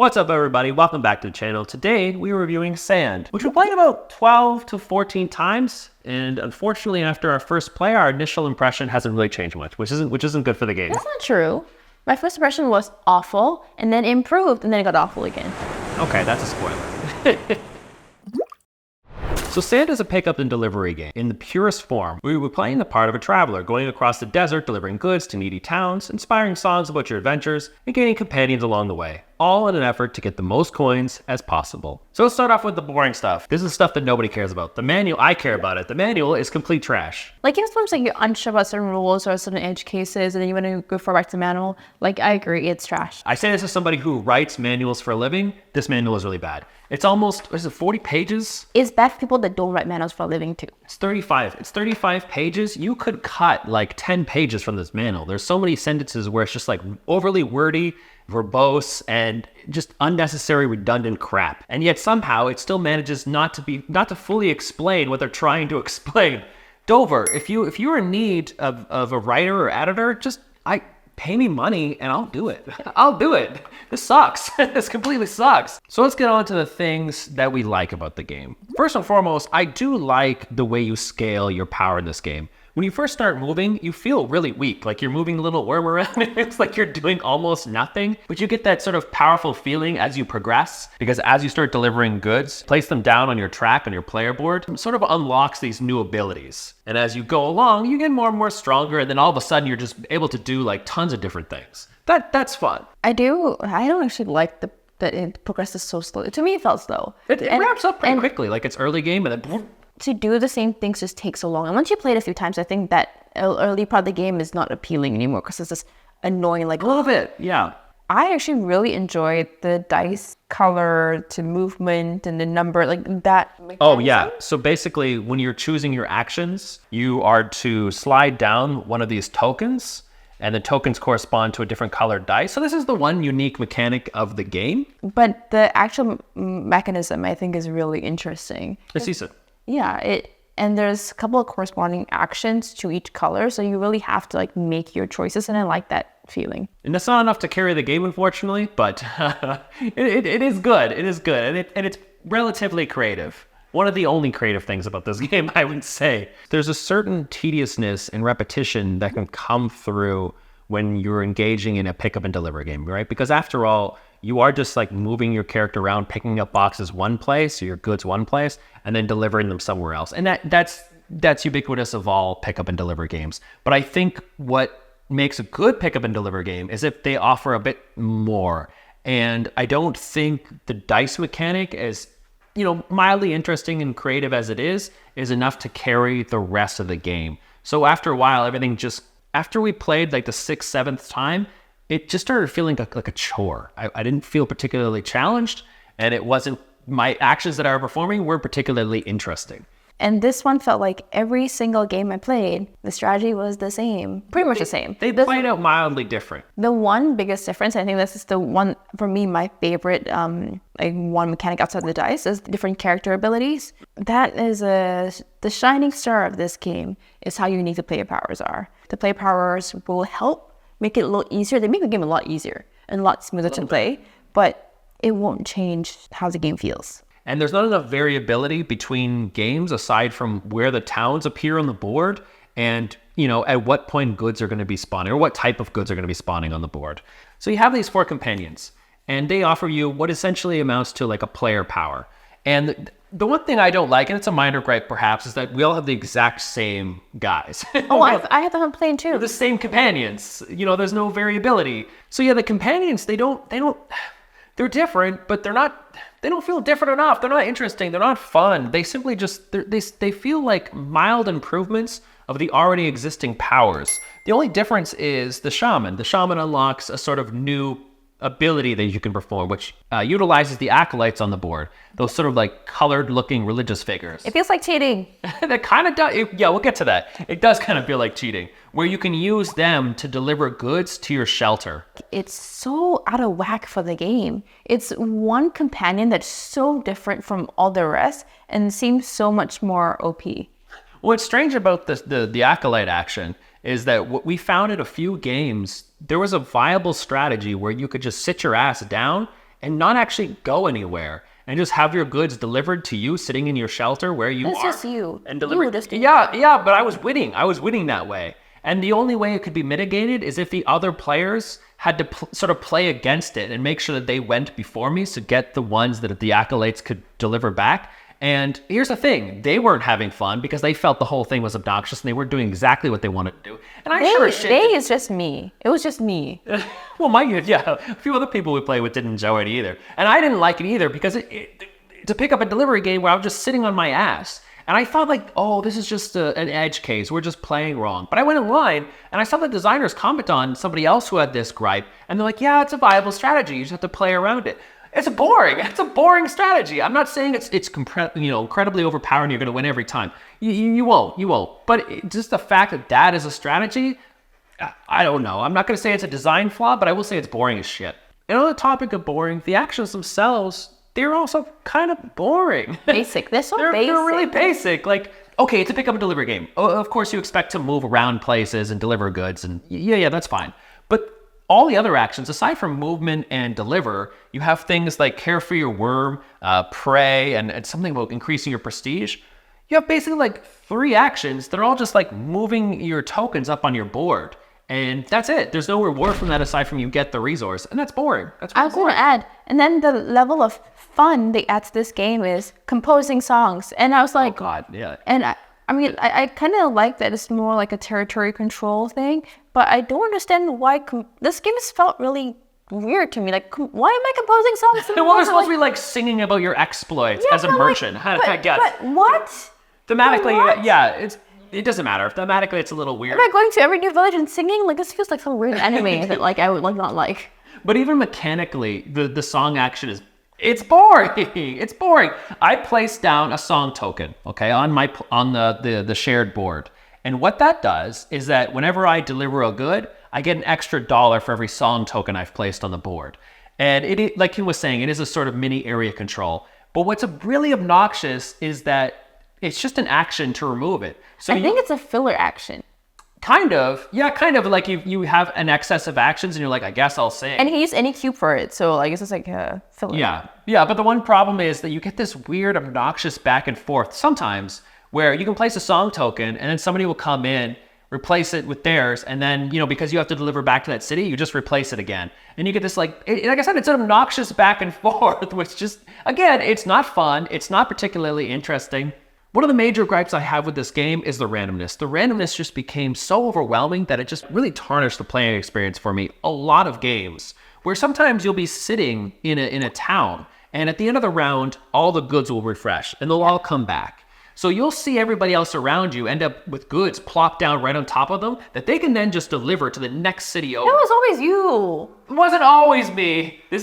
What's up everybody, welcome back to the channel. Today we are reviewing Sand, which we played about 12 to 14 times, and unfortunately after our first play, our initial impression hasn't really changed much, which isn't good for the game. That's not true. My first impression was awful, and then improved, and then it got awful again. Okay, that's a spoiler. So Sand is a pick-up and delivery game. In the purest form, we were playing the part of a traveler, going across the desert, delivering goods to needy towns, inspiring songs about your adventures, and gaining companions along the way, all in an effort to get the most coins as possible. So let's start off with the boring stuff. This is stuff that nobody cares about. The manual, I care about it. The manual is complete trash. Like, sometimes like you're unsure about certain rules or certain edge cases, and then you want to go for back to the manual. Like, I agree, it's trash. I say this as somebody who writes manuals for a living. This manual is really bad. It's almost, what is it, 40 pages? It's bad for people that don't write manuals for a living too. It's 35. It's 35 pages. You could cut like 10 pages from this manual. There's so many sentences where it's just like overly wordy, verbose, and just unnecessary, redundant crap. And yet somehow it still manages not to fully explain what they're trying to explain. Dover, if you're in need of a writer or editor, pay me money and I'll do it. I'll do it. This sucks. This completely sucks. So let's get on to the things that we like about the game. First and foremost, I do like the way you scale your power in this game. When you first start moving, you feel really weak, like you're moving a little worm around. It's like you're doing almost nothing, but you get that sort of powerful feeling as you progress, because as you start delivering goods, place them down on your track, on your player board, it sort of unlocks these new abilities. And as you go along, you get more and more stronger, and then all of a sudden you're just able to do like tons of different things. That's fun. I don't actually like that it progresses so slowly. To me, it felt slow. It wraps up pretty quickly, like it's early game and then to do the same things just takes so long. And once you play it a few times, I think that early part of the game is not appealing anymore because it's just annoying. Like a little bit, yeah. I actually really enjoyed the dice color to movement and the number, like that. Oh yeah, so basically when you're choosing your actions, you are to slide down one of these tokens, and the tokens correspond to a different colored dice. So this is the one unique mechanic of the game. But the actual mechanism, I think, is really interesting. It's decent. Yeah, and there's a couple of corresponding actions to each color, so you really have to like make your choices, and I like that feeling. And that's not enough to carry the game, unfortunately, but it is good. It is good, and it's relatively creative. One of the only creative things about this game, I would say. There's a certain tediousness and repetition that can come through when you're engaging in a pick up and deliver game, right? Because after all, you are just like moving your character around, picking up boxes one place, or your goods one place, and then delivering them somewhere else. And that's ubiquitous of all pick up and deliver games. But I think what makes a good pick up and deliver game is if they offer a bit more. And I don't think the dice mechanic, as mildly interesting and creative as it is enough to carry the rest of the game. So after a while, after we played like the 6th, 7th time, it just started feeling like a chore. I didn't feel particularly challenged, and my actions that I were performing weren't particularly interesting. And this one felt like every single game I played, the strategy was the same, pretty much the same. They played out mildly different. The one biggest difference, I think this is the one, for me, my favorite, one mechanic outside the dice is different character abilities. That is the shining star of this game is how unique the player powers are. The player powers will help make it a little easier. They make the game a lot easier and a lot smoother to play, but it won't change how the game feels. And there's not enough variability between games aside from where the towns appear on the board and, at what point goods are going to be spawning or what type of goods are going to be spawning on the board. So you have these 4 companions, and they offer you what essentially amounts to like a player power. And the one thing I don't like, and it's a minor gripe perhaps, is that we all have the exact same guys. Oh, I have them playing too. The same companions. There's no variability. So yeah, the companions, they're different, but they don't feel different enough. They're not interesting. They're not fun. They simply they feel like mild improvements of the already existing powers. The only difference is the shaman. The shaman unlocks a sort of new ability that you can perform, which utilizes the acolytes on the board. Those sort of like colored looking religious figures. It feels like cheating. That kind of does. Yeah, we'll get to that. It does kind of feel like cheating, where you can use them to deliver goods to your shelter. It's so out of whack for the game. It's one companion that's so different from all the rest and seems so much more OP. What's strange about the acolyte action is that what we found in a few games, there was a viable strategy where you could just sit your ass down and not actually go anywhere and just have your goods delivered to you sitting in your shelter where you It's are. just you. And You delivered. just- Yeah, but I was winning. I was winning that way. And the only way it could be mitigated is if the other players had to sort of play against it and make sure that they went before me to get the ones that the acolytes could deliver back. And here's the thing, they weren't having fun because they felt the whole thing was obnoxious and they weren't doing exactly what they wanted to do. And I sure as shit. They is just me. It was just me. Well, a few other people we play with didn't enjoy it either. And I didn't like it either because to pick up a delivery game where I was just sitting on my ass. And I thought like, oh, this is just an edge case. We're just playing wrong. But I went online and I saw the designers comment on somebody else who had this gripe. And they're like, yeah, it's a viable strategy. You just have to play around it. It's boring. It's a boring strategy. I'm not saying it's incredibly overpowering. You're going to win every time. You won't. But just the fact that is a strategy, I don't know. I'm not going to say it's a design flaw, but I will say it's boring as shit. And on the topic of boring, the actions themselves, they're also kind of boring. Basic. They're so basic. They're really basic. Like, okay, it's a pick up and deliver game. Of course, you expect to move around places and deliver goods, and yeah, that's fine. But all the other actions, aside from movement and deliver, you have things like care for your worm, pray, and something about increasing your prestige. You have basically like 3 actions that are all just like moving your tokens up on your board. And that's it. There's no reward from that aside from you get the resource. And that's boring. I was going to add, and then the level of fun they add to this game is composing songs. And I was like, oh God, yeah. And I kind of like that it's more like a territory control thing, but I don't understand why this game has felt really weird to me. Like, why am I composing songs? Well, they're supposed to be like singing about your exploits as a merchant. I guess. But what? Thematically, What? yeah, it doesn't matter. Thematically, it's a little weird. Am I going to every new village and singing? Like, this feels like some weird anime that like I would like not like. But even mechanically, the song action it's boring. It's boring. I placed down a song token, okay, on the shared board. And what that does is that whenever I deliver a good, I get an extra $1 for every song token I've placed on the board. And it like Kim was saying, it is a sort of mini area control. But what's really obnoxious is that it's just an action to remove it. So I think it's a filler action. Kind of like you have an excess of actions and you're like, I guess I'll sing. And he used any cube for it, so I guess it's like a filler. Yeah, but the one problem is that you get this weird, obnoxious back and forth sometimes where you can place a song token and then somebody will come in, replace it with theirs, and then, because you have to deliver back to that city, you just replace it again. And you get this like I said, it's an obnoxious back and forth, which just, again, it's not fun. It's not particularly interesting. One of the major gripes I have with this game is the randomness. The randomness just became so overwhelming that it just really tarnished the playing experience for me. A lot of games where sometimes you'll be sitting in a town and at the end of the round, all the goods will refresh and they'll all come back. So you'll see everybody else around you end up with goods plopped down right on top of them that they can then just deliver to the next city over. It was always you. It wasn't always me. It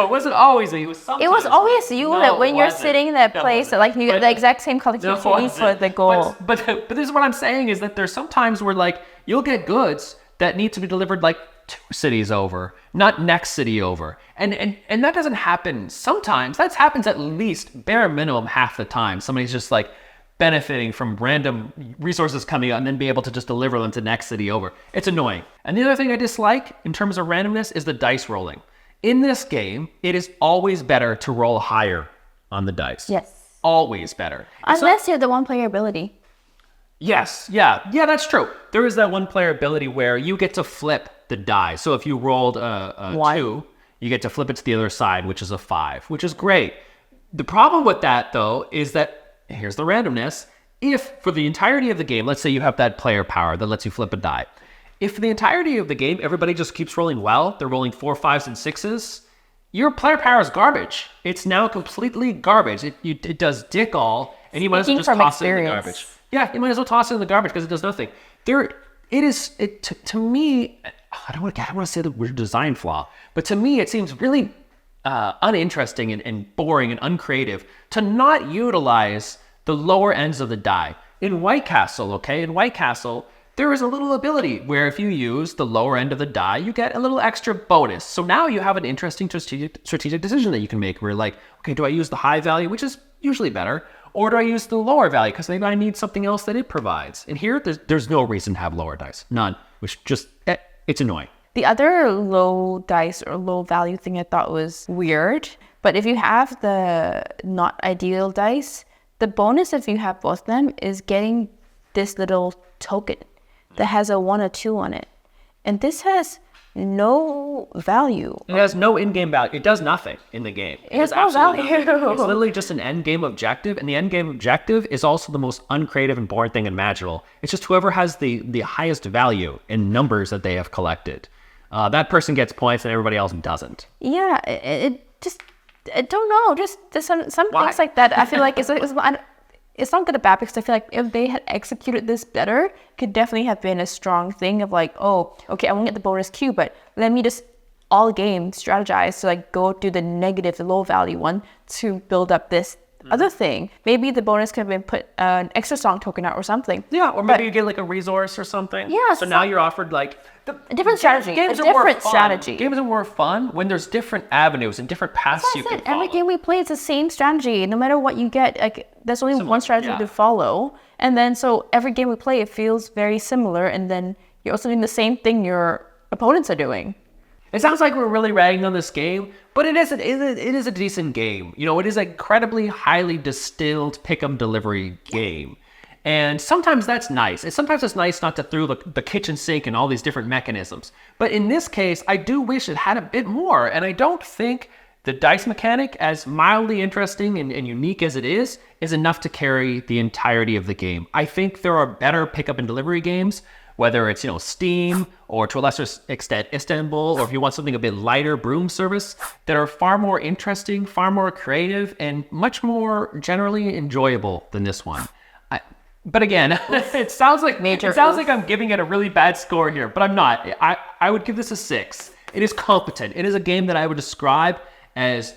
wasn't always me. It was sometimes It was always you No, that when it you're wasn't. sitting in that No, place, that like you get the exact same collectivity for the goal. But this is what I'm saying is that there's some times where like you'll get goods that need to be delivered like 2 cities over, not next city over. And that doesn't happen sometimes. That happens at least bare minimum half the time. Somebody's just like benefiting from random resources coming out and then be able to just deliver them to next city over. It's annoying. And the other thing I dislike in terms of randomness is the dice rolling. In this game, it is always better to roll higher on the dice. Yes. Always better. Unless you're the one player ability. Yes, yeah, that's true. There is that one player ability where you get to flip the die. So if you rolled a 2, you get to flip it to the other side, which is a 5, which is great. The problem with that, though, is that here's the randomness. If for the entirety of the game, let's say you have that player power that lets you flip a die. If for the entirety of the game, everybody just keeps rolling well, they're rolling 4, 5s, and 6s, your player power is garbage. It's now completely garbage. It does dick all, and you might as well just toss it in the garbage. Yeah, you might as well toss it in the garbage because it does nothing. To me, I don't want to say the weird design flaw, but to me, it seems really uninteresting and boring and uncreative to not utilize the lower ends of the die. In White Castle, there is a little ability where if you use the lower end of the die, you get a little extra bonus. So now you have an interesting strategic decision that you can make where you're like, okay, do I use the high value, which is usually better, or do I use the lower value because maybe I need something else that it provides? And here, there's no reason to have lower dice. None, which just, it's annoying. The other low dice or low value thing I thought was weird, but if you have the not ideal dice, the bonus if you have both of them is getting this little token that has a 1 or 2 on it. And this has no value. It has no in-game value. It does nothing in the game. It has no value. It's literally just an end-game objective, and the end-game objective is also the most uncreative and boring thing imaginable. It's just whoever has the highest value in numbers that they have collected. That person gets points and everybody else doesn't. Yeah, it just, I don't know, just there's some things like that. I feel like it's not good or bad, because I feel like if they had executed this better, it could definitely have been a strong thing of like, oh, okay, I won't get the bonus Q, but let me just all game strategize to like go do the negative, the low value one to build up this other thing. Maybe the bonus could have been put an extra song token out or something. Yeah, or maybe you get like a resource or something. Yeah. So now you're offered like a different strategy. Games are more fun when there's different avenues and different paths you can follow. Every game we play, it's the same strategy. No matter what you get, like there's only one strategy to follow. And then so every game we play, it feels very similar. And then you're also doing the same thing your opponents are doing. It sounds like we're really ragging on this game, but it is a decent game. You know, it is an incredibly highly distilled pick-up delivery game. And sometimes that's nice. Sometimes it's nice not to throw the kitchen sink and all these different mechanisms. But in this case, I do wish it had a bit more. And I don't think the dice mechanic, as mildly interesting and unique as it is enough to carry the entirety of the game. I think there are better pick-up and delivery games, whether it's, Steam or to a lesser extent Istanbul, or if you want something a bit lighter, Broom Service, that are far more interesting, far more creative, and much more generally enjoyable than this one. But again, it sounds like I'm giving it a really bad score here, but I'm not. I would give this a 6. It is competent. It is a game that I would describe as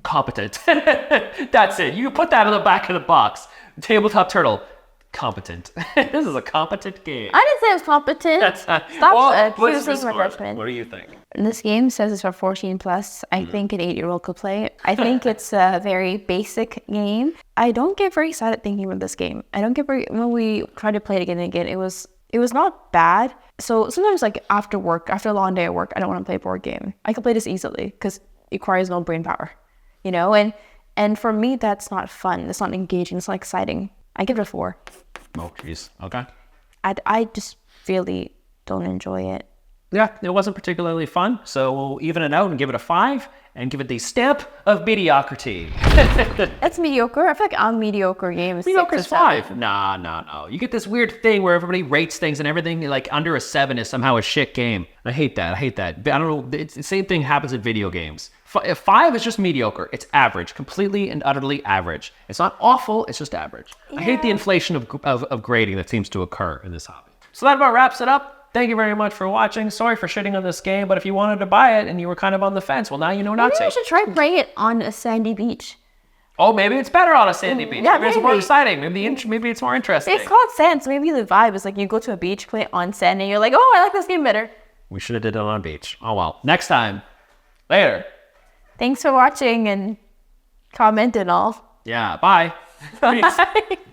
competent. That's it. You can put that on the back of the box. Tabletop Turtle. Competent. This is a competent game. I didn't say it was competent. Stop accusing my judgment. What do you think? This game says it's for 14 plus. I think an 8-year-old could play it. I think it's a very basic game. I don't get very excited thinking about this game. When we tried to play it again and again, it was not bad. So sometimes like after a long day at work, I don't want to play a board game. I can play this easily because it requires no brain power, and for me, that's not fun. It's not engaging. It's not exciting. I give it a 4. Oh, jeez. Okay. I just really don't enjoy it. Yeah, it wasn't particularly fun, so we'll even it out and give it a 5 and give it the stamp of mediocrity. That's mediocre. I feel like I'm mediocre games. Mediocre's 5. No. You get this weird thing where everybody rates things and everything like under a 7 is somehow a shit game. I hate that. I don't know. It's the same thing happens in video games. 5 is just mediocre. It's average, completely and utterly average. It's not awful. It's just average. Yeah. I hate the inflation of grading that seems to occur in this hobby. So that about wraps it up. Thank you very much for watching. Sorry for shitting on this game, but if you wanted to buy it and you were kind of on the fence, well, now you know not to. Maybe you should try playing it on a sandy beach. Oh, maybe it's better on a sandy beach. Yeah, maybe it's more exciting. Maybe it's more interesting. It's called sand, so maybe the vibe is like you go to a beach, play it on sand, and you're like, oh, I like this game better. We should have did it on a beach. Oh, well. Next time. Later. Thanks for watching and comment and all. Yeah, bye. Bye.